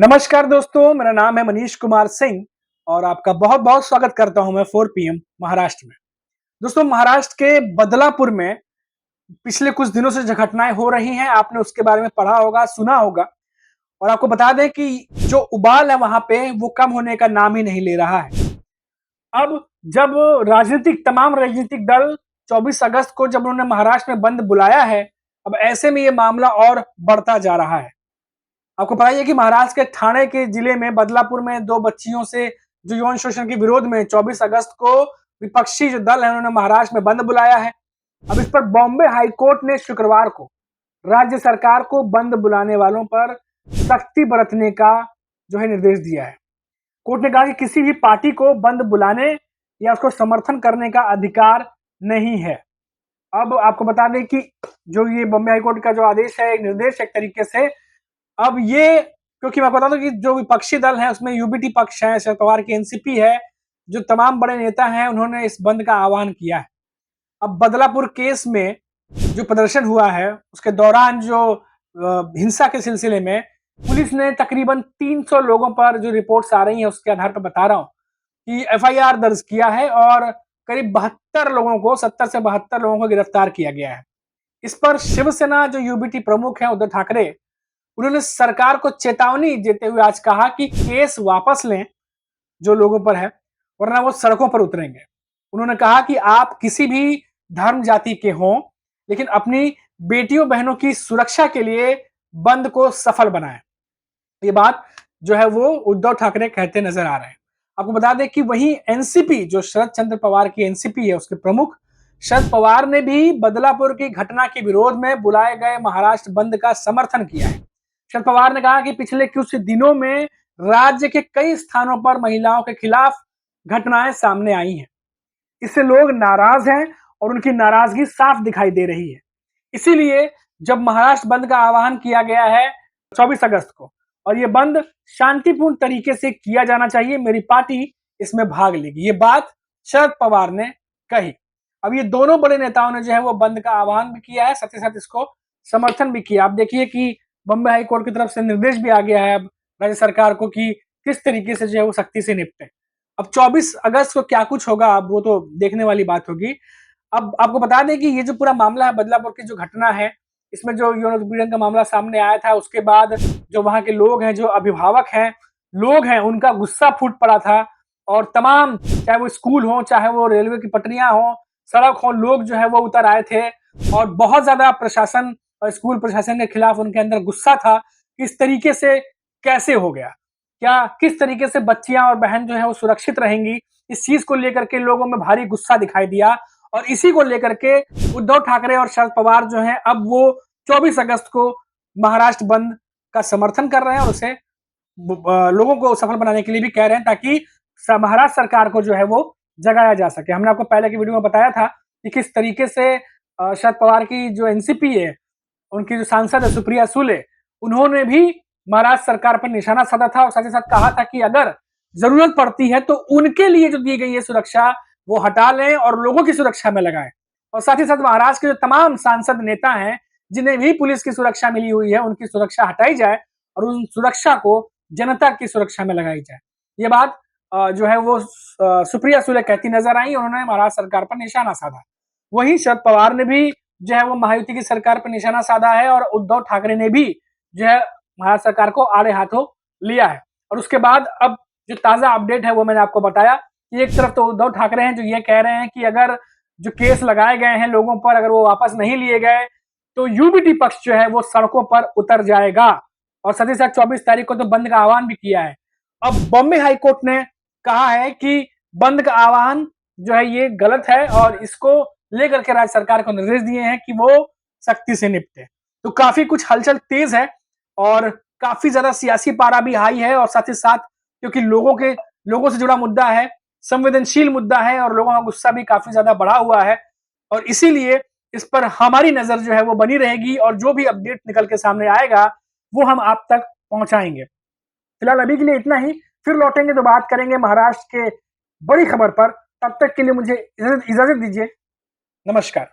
नमस्कार दोस्तों, मेरा नाम है मनीष कुमार सिंह और आपका बहुत बहुत स्वागत करता हूं मैं 4 पीएम महाराष्ट्र में। दोस्तों, महाराष्ट्र के बदलापुर में पिछले कुछ दिनों से जो घटनाएं हो रही हैं, आपने उसके बारे में पढ़ा होगा, सुना होगा। और आपको बता दें कि जो उबाल है वहां पे वो कम होने का नाम ही नहीं ले रहा है। अब जब तमाम राजनीतिक दल 24 अगस्त को जब उन्होंने महाराष्ट्र में बंद बुलाया है, अब ऐसे में ये मामला और बढ़ता जा रहा है। आपको पता ही है कि महाराष्ट्र के ठाणे के जिले में बदलापुर में 2 बच्चियों से जो यौन शोषण के विरोध में 24 अगस्त को विपक्षी जो दल है उन्होंने महाराष्ट्र में बंद बुलाया है। अब इस पर बॉम्बे हाईकोर्ट ने शुक्रवार को राज्य सरकार को बंद बुलाने वालों पर सख्ती बरतने का जो है निर्देश दिया है। कोर्ट ने कहा कि किसी भी पार्टी को बंद बुलाने या उसको समर्थन करने का अधिकार नहीं है। अब आपको बता दें कि जो ये बॉम्बे हाईकोर्ट का जो आदेश है, एक निर्देश एक तरीके से, अब ये क्योंकि मैं बता दूं कि जो विपक्षी दल है उसमें यूबीटी पक्ष है, शरद पवार की एनसीपी है, जो तमाम बड़े नेता हैं उन्होंने इस बंद का आह्वान किया है। अब बदलापुर केस में जो प्रदर्शन हुआ है उसके दौरान जो हिंसा के सिलसिले में पुलिस ने तकरीबन 300 लोगों पर जो रिपोर्ट्स आ रही हैं उसके आधार पर बता रहा हूं कि एफआईआर दर्ज किया है और करीब 72 लोगों को 70 से 72 लोगों को गिरफ्तार किया गया है। इस पर शिवसेना जो यूबीटी प्रमुख है उद्धव ठाकरे, उन्होंने सरकार को चेतावनी देते हुए आज कहा कि केस वापस लें जो लोगों पर है, वरना वो सड़कों पर उतरेंगे। उन्होंने कहा कि आप किसी भी धर्म जाति के हों, लेकिन अपनी बेटियों बहनों की सुरक्षा के लिए बंद को सफल बनाएं। ये बात जो है वो उद्धव ठाकरे कहते नजर आ रहे हैं। आपको बता दें कि वहीं एनसीपी जो शरद चंद्र पवार की एनसीपी है, उसके प्रमुख शरद पवार ने भी बदलापुर की घटना के विरोध में बुलाए गए महाराष्ट्र बंद का समर्थन किया है। शरद पवार ने कहा कि पिछले कुछ दिनों में राज्य के कई स्थानों पर महिलाओं के खिलाफ घटनाएं सामने आई हैं। इससे लोग नाराज हैं और उनकी नाराजगी साफ दिखाई दे रही है। इसीलिए जब महाराष्ट्र बंद का आह्वान किया गया है 24 अगस्त को, और ये बंद शांतिपूर्ण तरीके से किया जाना चाहिए, मेरी पार्टी इसमें भाग लेगी, ये बात शरद पवार ने कही। अब ये दोनों बड़े नेताओं ने जो है वो बंद का आह्वान भी किया है, साथ ही साथ इसको समर्थन भी किया। आप देखिए कि बम्बई हाई कोर्ट की तरफ से निर्देश भी आ गया है अब राज्य सरकार को कि किस तरीके से जो है वो सख्ती से निपटे। अब 24 अगस्त को क्या कुछ होगा अब वो तो देखने वाली बात होगी। अब आपको बता दें कि ये जो पूरा मामला है बदलापुर की जो घटना है, इसमें जो यौन उत्पीड़न का मामला सामने आया था, उसके बाद जो वहां के लोग हैं, जो अभिभावक हैं, लोग हैं, उनका गुस्सा फूट पड़ा था। और तमाम, चाहे वो स्कूल हो, चाहे वो रेलवे की पटरियां हो, सड़क हो, लोग जो है वो उतर आए थे और बहुत ज्यादा प्रशासन और स्कूल प्रशासन के खिलाफ उनके अंदर गुस्सा था कि इस तरीके से कैसे हो गया, क्या किस तरीके से बच्चियां और बहन जो है वो सुरक्षित रहेंगी। इस चीज को लेकर के लोगों में भारी गुस्सा दिखाई दिया और इसी को लेकर के उद्धव ठाकरे और शरद पवार जो हैं अब वो 24 अगस्त को महाराष्ट्र बंद का समर्थन कर रहे हैं और उसे लोगों को सफल बनाने के लिए भी कह रहे हैं, ताकि महाराष्ट्र सरकार को जो है वो जगाया जा सके। हमने आपको पहले की वीडियो में बताया था कि किस तरीके से शरद पवार की जो एनसीपी है, उनकी जो सांसद है सुप्रिया सुले, उन्होंने भी महाराष्ट्र सरकार पर निशाना साधा था और साथ ही साथ कहा था कि अगर जरूरत पड़ती है तो उनके लिए जो दी गई है सुरक्षा वो हटा लें और लोगों की सुरक्षा में लगाएं। और साथ ही साथ महाराष्ट्र के जो तमाम सांसद नेता हैं जिन्हें भी पुलिस की सुरक्षा मिली हुई है, उनकी सुरक्षा हटाई जाए और उन सुरक्षा को जनता की सुरक्षा में लगाई जाए। ये बात जो है वो सुप्रिया सुले कहती नजर आई। उन्होंने महाराष्ट्र सरकार पर निशाना साधा। वहीं शरद पवार ने भी जो है वो महायुति की सरकार पर निशाना साधा है और उद्धव ठाकरे ने भी जो है महाराष्ट्र सरकार को आड़े हाथों लिया है। और उसके बाद अब जो ताजा अपडेट है वो मैंने आपको बताया कि एक तरफ तो उद्धव ठाकरे हैं जो ये कह रहे हैं कि अगर जो केस लगाए गए हैं लोगों पर, अगर वो वापस नहीं लिए गए तो यूबीटी पक्ष जो है वो सड़कों पर उतर जाएगा। और साथ ही साथ 24 तारीख को तो बंद का आह्वान भी किया है। अब बॉम्बे हाईकोर्ट ने कहा है कि बंद का आह्वान जो है ये गलत है और इसको लेकर के राज्य सरकार को निर्देश दिए हैं कि वो सख्ती से निपटे। तो काफी कुछ हलचल तेज है और काफी ज्यादा सियासी पारा भी हाई है और साथ ही साथ क्योंकि लोगों से जुड़ा मुद्दा है, संवेदनशील मुद्दा है और लोगों का गुस्सा भी काफी ज्यादा बढ़ा हुआ है और इसीलिए इस पर हमारी नजर जो है वो बनी रहेगी और जो भी अपडेट निकल के सामने आएगा वो हम आप तक पहुंचाएंगे। फिलहाल अभी के लिए इतना ही, फिर लौटेंगे तो बात करेंगे महाराष्ट्र के बड़ी खबर पर। तब तक के लिए मुझे इजाजत दीजिए। नमस्कार।